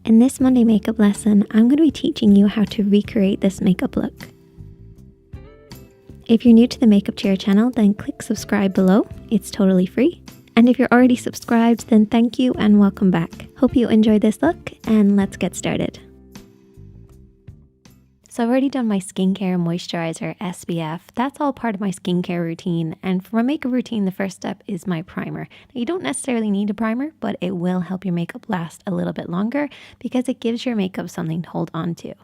In this Monday makeup lesson, I'm going to be teaching you how to recreate this makeup look. If you're new to the Makeup Chair channel, then click subscribe below. It's totally free. And if you're already subscribed, then thank you and welcome back. Hope you enjoyed this look, and let's get started. So I've already done my skincare, moisturizer, SPF. That's all part of my skincare routine. And for my makeup routine, the first step is my primer. Now, you don't necessarily need a primer, but it will help your makeup last a little bit longer because it gives your makeup something to hold on to.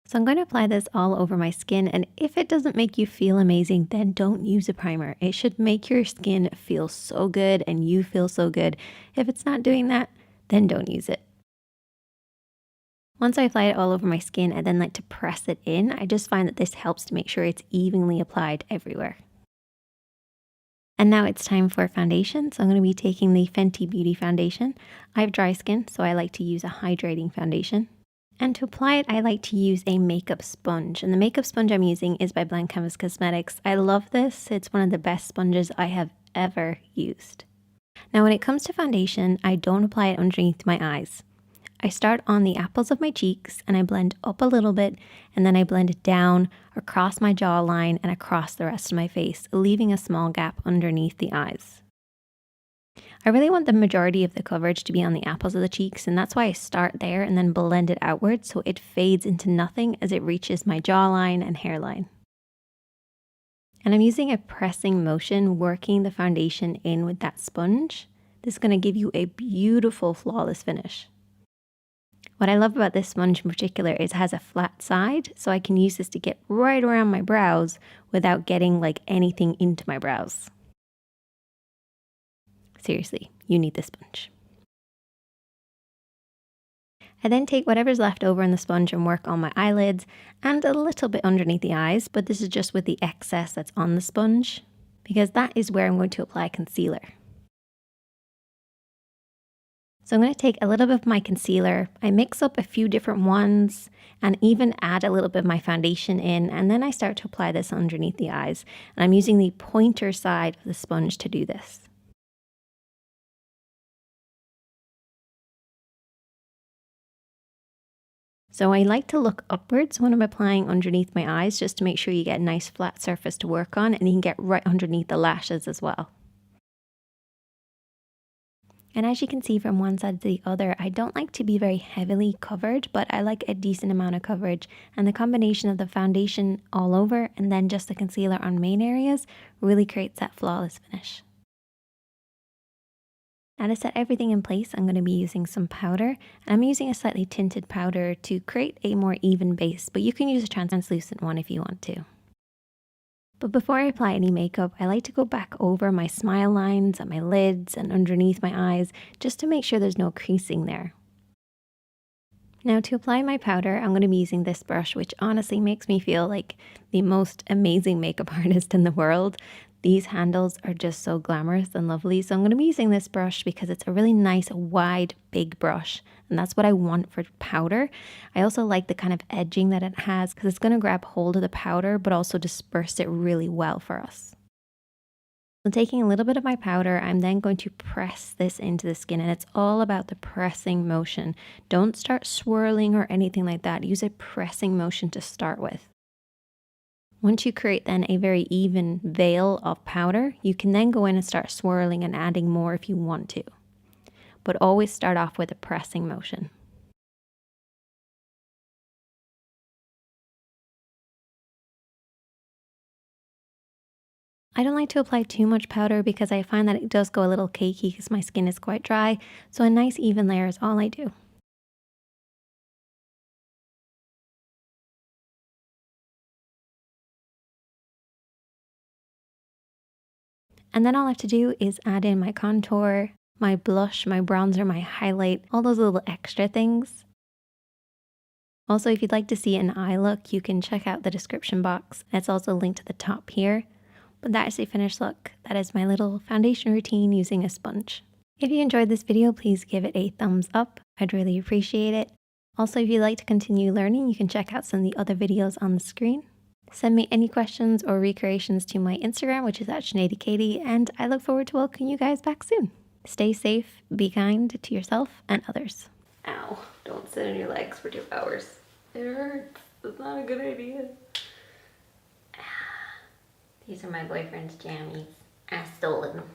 So I'm going to apply this all over my skin, and if it doesn't make you feel amazing, then don't use a primer. It should make your skin feel so good and you feel so good. If it's not doing that, then don't use it. Once I apply it all over my skin, I then like to press it in. I just find that this helps to make sure it's evenly applied everywhere. And now it's time for foundation. So I'm going to be taking the Fenty Beauty foundation. I have dry skin, so I like to use a hydrating foundation. And to apply it, I like to use a makeup sponge. And the makeup sponge I'm using is by Blank Canvas Cosmetics. I love this. It's one of the best sponges I have ever used. Now when it comes to foundation, I don't apply it underneath my eyes. I start on the apples of my cheeks and I blend up a little bit, and then I blend it down across my jawline and across the rest of my face, leaving a small gap underneath the eyes. I really want the majority of the coverage to be on the apples of the cheeks, and that's why I start there and then blend it outward so it fades into nothing as it reaches my jawline and hairline. And I'm using a pressing motion, working the foundation in with that sponge. This is going to give you a beautiful, flawless finish. What I love about this sponge in particular is it has a flat side, so I can use this to get right around my brows without getting like anything into my brows. Seriously, you need this sponge. I then take whatever's left over in the sponge and work on my eyelids and a little bit underneath the eyes, but this is just with the excess that's on the sponge because that is where I'm going to apply concealer. So I'm going to take a little bit of my concealer, I mix up a few different ones and even add a little bit of my foundation in, and then I start to apply this underneath the eyes. And I'm using the pointer side of the sponge to do this. So I like to look upwards when I'm applying underneath my eyes just to make sure you get a nice flat surface to work on, and you can get right underneath the lashes as well. And as you can see from one side to the other, I don't like to be very heavily covered, but I like a decent amount of coverage. And the combination of the foundation all over and then just the concealer on main areas really creates that flawless finish. Now to set everything in place, I'm going to be using some powder. And I'm using a slightly tinted powder to create a more even base, but you can use a translucent one if you want to. But before I apply any makeup, I like to go back over my smile lines and my lids and underneath my eyes just to make sure there's no creasing there. Now to apply my powder, I'm going to be using this brush, which honestly makes me feel like the most amazing makeup artist in the world. These handles are just so glamorous and lovely. So I'm going to be using this brush because it's a really nice, wide, big brush. And that's what I want for powder. I also like the kind of edging that it has because it's going to grab hold of the powder, but also disperse it really well for us. So taking a little bit of my powder, I'm then going to press this into the skin, and it's all about the pressing motion. Don't start swirling or anything like that. Use a pressing motion to start with. Once you create then a very even veil of powder, you can then go in and start swirling and adding more if you want to. But always start off with a pressing motion. I don't like to apply too much powder because I find that it does go a little cakey because my skin is quite dry, so a nice even layer is all I do. And then all I have to do is add in my contour, my blush, my bronzer, my highlight, all those little extra things. Also, if you'd like to see an eye look, you can check out the description box. It's also linked to the top here. But that is the finished look. That is my little foundation routine using a sponge. If you enjoyed this video, please give it a thumbs up. I'd really appreciate it. Also, if you'd like to continue learning, you can check out some of the other videos on the screen. Send me any questions or recreations to my Instagram, which is @SineadiKatie, and I look forward to welcoming you guys back soon. Stay safe, be kind to yourself and others. Ow, don't sit on your legs for 2 hours. It hurts. It's not a good idea. These are my boyfriend's jammies. I stole them.